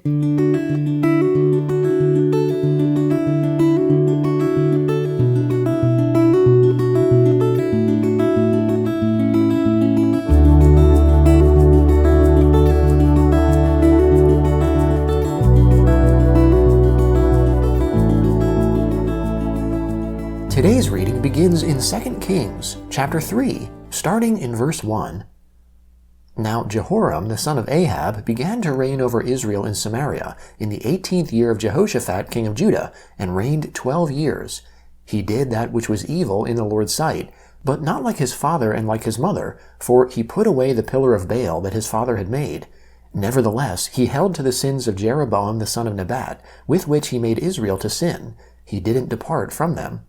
Today's reading begins in 2 Kings, chapter 3, starting in verse 1. Now Jehoram the son of Ahab began to reign over Israel in Samaria in the 18th year of Jehoshaphat king of Judah, and reigned 12 years. He did that which was evil in the Lord's sight, but not like his father and like his mother, for he put away the pillar of Baal that his father had made. Nevertheless, he held to the sins of Jeroboam the son of Nebat, with which he made Israel to sin. He didn't depart from them.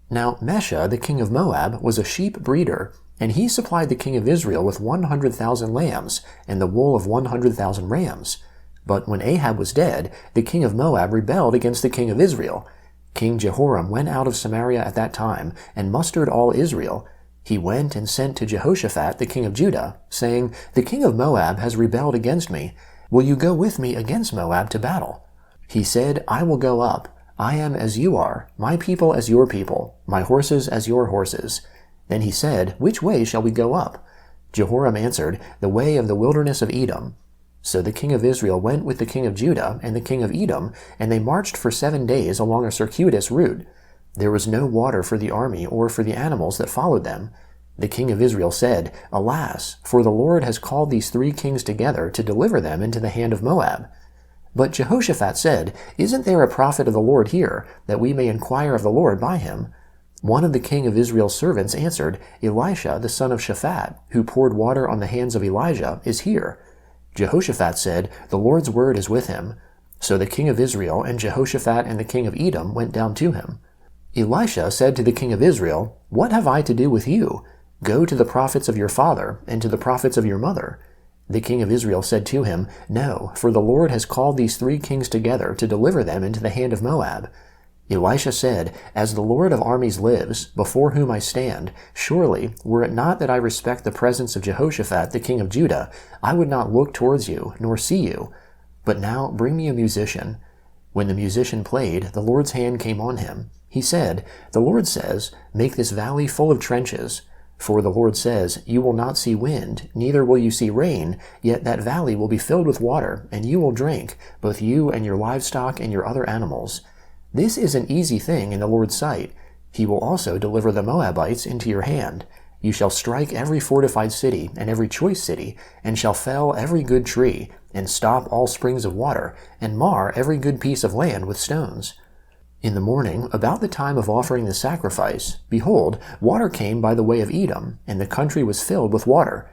Now Mesha the king of Moab was a sheep breeder, and he supplied the king of Israel with 100,000 lambs, and the wool of 100,000 rams. But when Ahab was dead, the king of Moab rebelled against the king of Israel. King Jehoram went out of Samaria at that time, and mustered all Israel. He went and sent to Jehoshaphat the king of Judah, saying, "The king of Moab has rebelled against me. Will you go with me against Moab to battle?" He said, "I will go up. I am as you are, my people as your people, my horses as your horses." Then he said, "Which way shall we go up?" Jehoram answered, "The way of the wilderness of Edom." So the king of Israel went with the king of Judah and the king of Edom, and they marched for 7 days along a circuitous route. There was no water for the army or for the animals that followed them. The king of Israel said, "Alas, for the Lord has called these 3 kings together to deliver them into the hand of Moab." But Jehoshaphat said, "Isn't there a prophet of the Lord here, that we may inquire of the Lord by him?" One of the king of Israel's servants answered, "Elisha the son of Shaphat, who poured water on the hands of Elijah, is here." Jehoshaphat said, "The Lord's word is with him." So the king of Israel and Jehoshaphat and the king of Edom went down to him. Elisha said to the king of Israel, "What have I to do with you? Go to the prophets of your father and to the prophets of your mother." The king of Israel said to him, "No, for the Lord has called these 3 kings together to deliver them into the hand of Moab." Elisha said, "As the Lord of armies lives, before whom I stand, surely, were it not that I respect the presence of Jehoshaphat the king of Judah, I would not look towards you, nor see you. But now bring me a musician." When the musician played, the Lord's hand came on him. He said, "The Lord says, make this valley full of trenches. For the Lord says, you will not see wind, neither will you see rain, yet that valley will be filled with water, and you will drink, both you and your livestock and your other animals. This is an easy thing in the Lord's sight. He will also deliver the Moabites into your hand. You shall strike every fortified city and every choice city, and shall fell every good tree, and stop all springs of water, and mar every good piece of land with stones." In the morning, about the time of offering the sacrifice, behold, water came by the way of Edom, and the country was filled with water.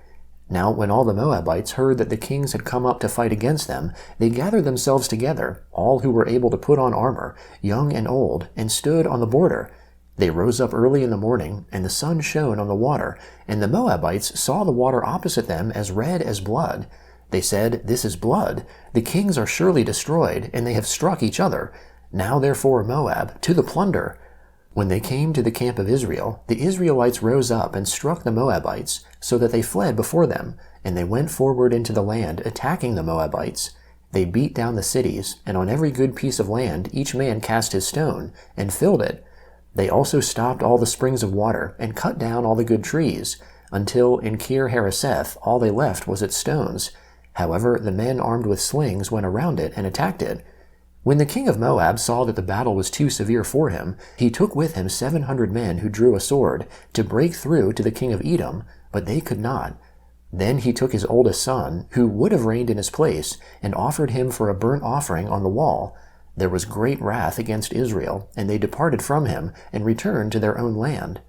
Now when all the Moabites heard that the kings had come up to fight against them, they gathered themselves together, all who were able to put on armor, young and old, and stood on the border. They rose up early in the morning, and the sun shone on the water, and the Moabites saw the water opposite them as red as blood. They said, "This is blood. The kings are surely destroyed, and they have struck each other. Now therefore, Moab, to the plunder." When they came to the camp of Israel, the Israelites rose up and struck the Moabites, so that they fled before them, and they went forward into the land, attacking the Moabites. They beat down the cities, and on every good piece of land each man cast his stone, and filled it. They also stopped all the springs of water, and cut down all the good trees, until in Kir Hareseth all they left was its stones. However, the men armed with slings went around it and attacked it. When the king of Moab saw that the battle was too severe for him, he took with him 700 men who drew a sword, to break through to the king of Edom, but they could not. Then he took his oldest son, who would have reigned in his place, and offered him for a burnt offering on the wall. There was great wrath against Israel, and they departed from him, and returned to their own land.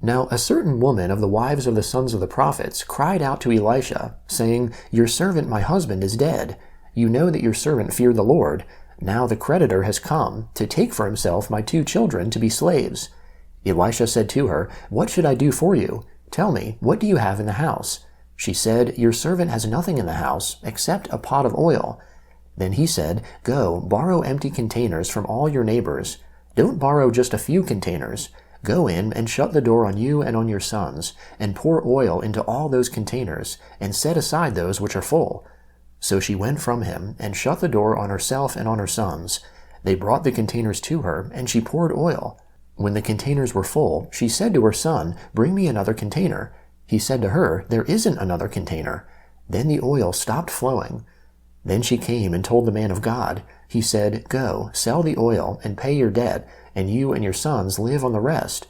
Now a certain woman of the wives of the sons of the prophets cried out to Elisha, saying, "Your servant my husband is dead. You know that your servant feared the Lord. Now the creditor has come to take for himself my 2 children to be slaves." Elisha said to her, "What should I do for you? Tell me, what do you have in the house?" She said, "Your servant has nothing in the house, except a pot of oil." Then he said, "Go, borrow empty containers from all your neighbors. Don't borrow just a few containers. Go in and shut the door on you and on your sons, and pour oil into all those containers, and set aside those which are full." So she went from him and shut the door on herself and on her sons. They brought the containers to her, and she poured oil. When the containers were full, she said to her son, "Bring me another container." He said to her, "There isn't another container." Then the oil stopped flowing. Then she came and told the man of God. He said, "Go, sell the oil and pay your debt, and you and your sons live on the rest."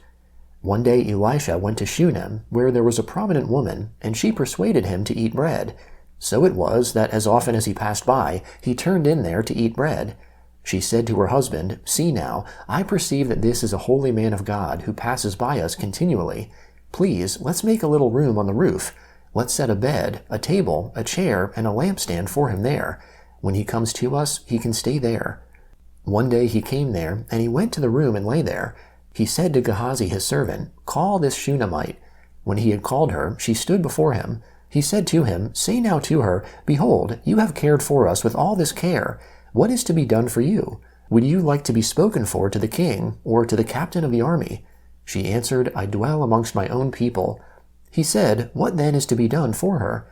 One day Elisha went to Shunem, where there was a prominent woman, and she persuaded him to eat bread. So it was that as often as he passed by, he turned in there to eat bread. She said to her husband, "See now, I perceive that this is a holy man of God who passes by us continually. Please, let's make a little room on the roof. Let's set a bed, a table, a chair, and a lampstand for him there. When he comes to us, he can stay there." One day he came there, and he went to the room and lay there. He said to Gehazi his servant, "Call this Shunammite." When he had called her, she stood before him. He said to him, "Say now to her, Behold, you have cared for us with all this care. What is to be done for you? Would you like to be spoken for to the king, or to the captain of the army?" She answered, "I dwell amongst my own people." He said, "What then is to be done for her?"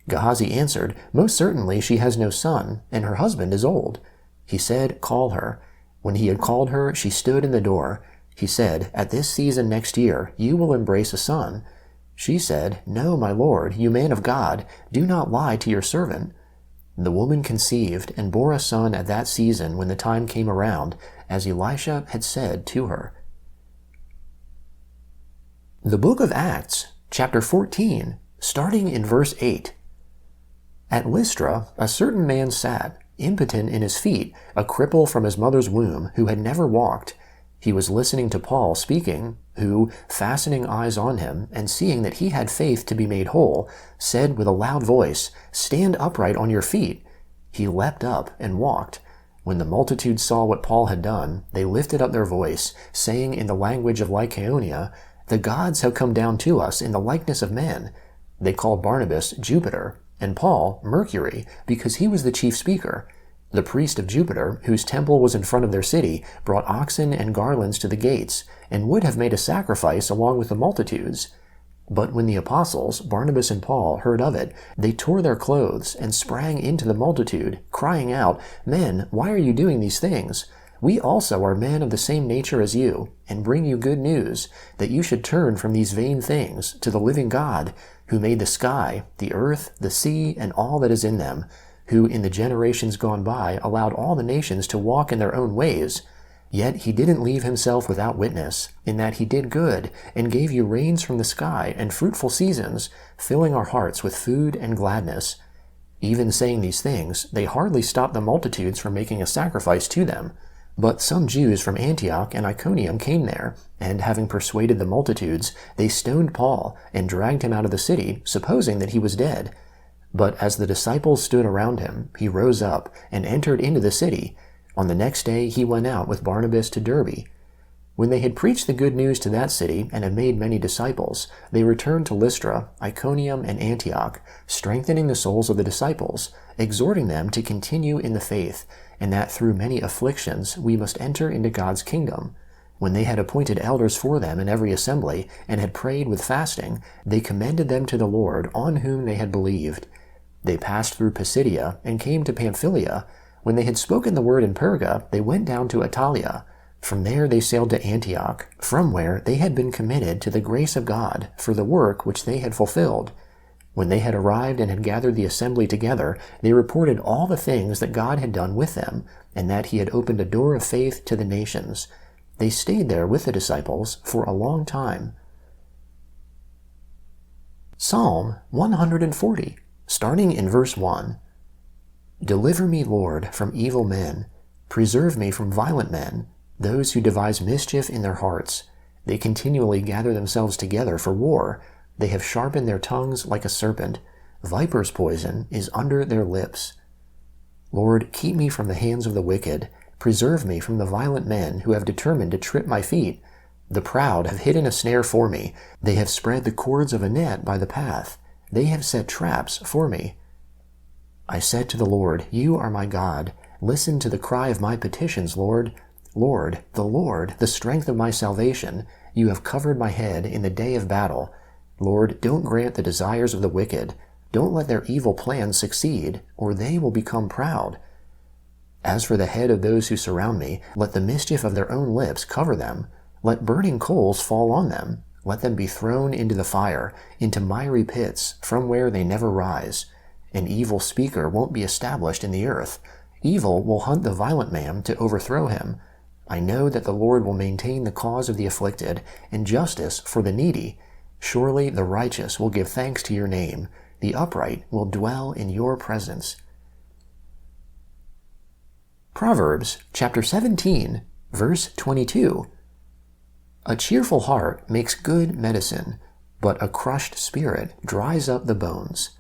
Gehazi answered, "Most certainly she has no son, and her husband is old." He said, "Call her." When he had called her, she stood in the door. He said, "At this season next year you will embrace a son." She said, "No, my lord, you man of God, do not lie to your servant." The woman conceived and bore a son at that season when the time came around, as Elisha had said to her. The book of Acts, chapter 14, starting in verse 8. At Lystra, a certain man sat, impotent in his feet, a cripple from his mother's womb, who had never walked. He was listening to Paul speaking, who, fastening eyes on him, and seeing that he had faith to be made whole, said with a loud voice, "Stand upright on your feet." He leapt up and walked. When the multitude saw what Paul had done, they lifted up their voice, saying in the language of Lycaonia, "The gods have come down to us in the likeness of men." They called Barnabas Jupiter, and Paul Mercury, because he was the chief speaker. The priest of Jupiter, whose temple was in front of their city, brought oxen and garlands to the gates, and would have made a sacrifice along with the multitudes. But when the apostles, Barnabas and Paul, heard of it, they tore their clothes and sprang into the multitude, crying out, "Men, why are you doing these things? We also are men of the same nature as you, and bring you good news, that you should turn from these vain things to the living God, who made the sky, the earth, the sea, and all that is in them, who in the generations gone by allowed all the nations to walk in their own ways. Yet he didn't leave himself without witness, in that he did good, and gave you rains from the sky and fruitful seasons, filling our hearts with food and gladness." Even saying these things, they hardly stopped the multitudes from making a sacrifice to them. But some Jews from Antioch and Iconium came there, and having persuaded the multitudes, they stoned Paul and dragged him out of the city, supposing that he was dead. But as the disciples stood around him, he rose up and entered into the city. On the next day he went out with Barnabas to Derbe. When they had preached the good news to that city and had made many disciples, they returned to Lystra, Iconium, and Antioch, strengthening the souls of the disciples, exhorting them to continue in the faith, and that through many afflictions we must enter into God's kingdom. When they had appointed elders for them in every assembly, and had prayed with fasting, they commended them to the Lord, on whom they had believed. They passed through Pisidia and came to Pamphylia. When they had spoken the word in Perga, they went down to Attalia. From there they sailed to Antioch, from where they had been committed to the grace of God for the work which they had fulfilled. When they had arrived and had gathered the assembly together, they reported all the things that God had done with them, and that he had opened a door of faith to the nations. They stayed there with the disciples for a long time. Psalm 140, starting in verse 1. Deliver me, Lord, from evil men. Preserve me from violent men, those who devise mischief in their hearts. They continually gather themselves together for war. They have sharpened their tongues like a serpent. Viper's poison is under their lips. Lord, keep me from the hands of the wicked. Preserve me from the violent men who have determined to trip my feet. The proud have hidden a snare for me. They have spread the cords of a net by the path. They have set traps for me. I said to the Lord, "You are my God. Listen to the cry of my petitions, Lord. Lord, the strength of my salvation. You have covered my head in the day of battle. Lord, don't grant the desires of the wicked. Don't let their evil plans succeed, or they will become proud. As for the head of those who surround me, let the mischief of their own lips cover them. Let burning coals fall on them. Let them be thrown into the fire, into miry pits, from where they never rise. An evil speaker won't be established in the earth. Evil will hunt the violent man to overthrow him. I know that the Lord will maintain the cause of the afflicted, and justice for the needy. Surely the righteous will give thanks to your name. The upright will dwell in your presence. Proverbs chapter 17, verse 22. A cheerful heart makes good medicine, but a crushed spirit dries up the bones.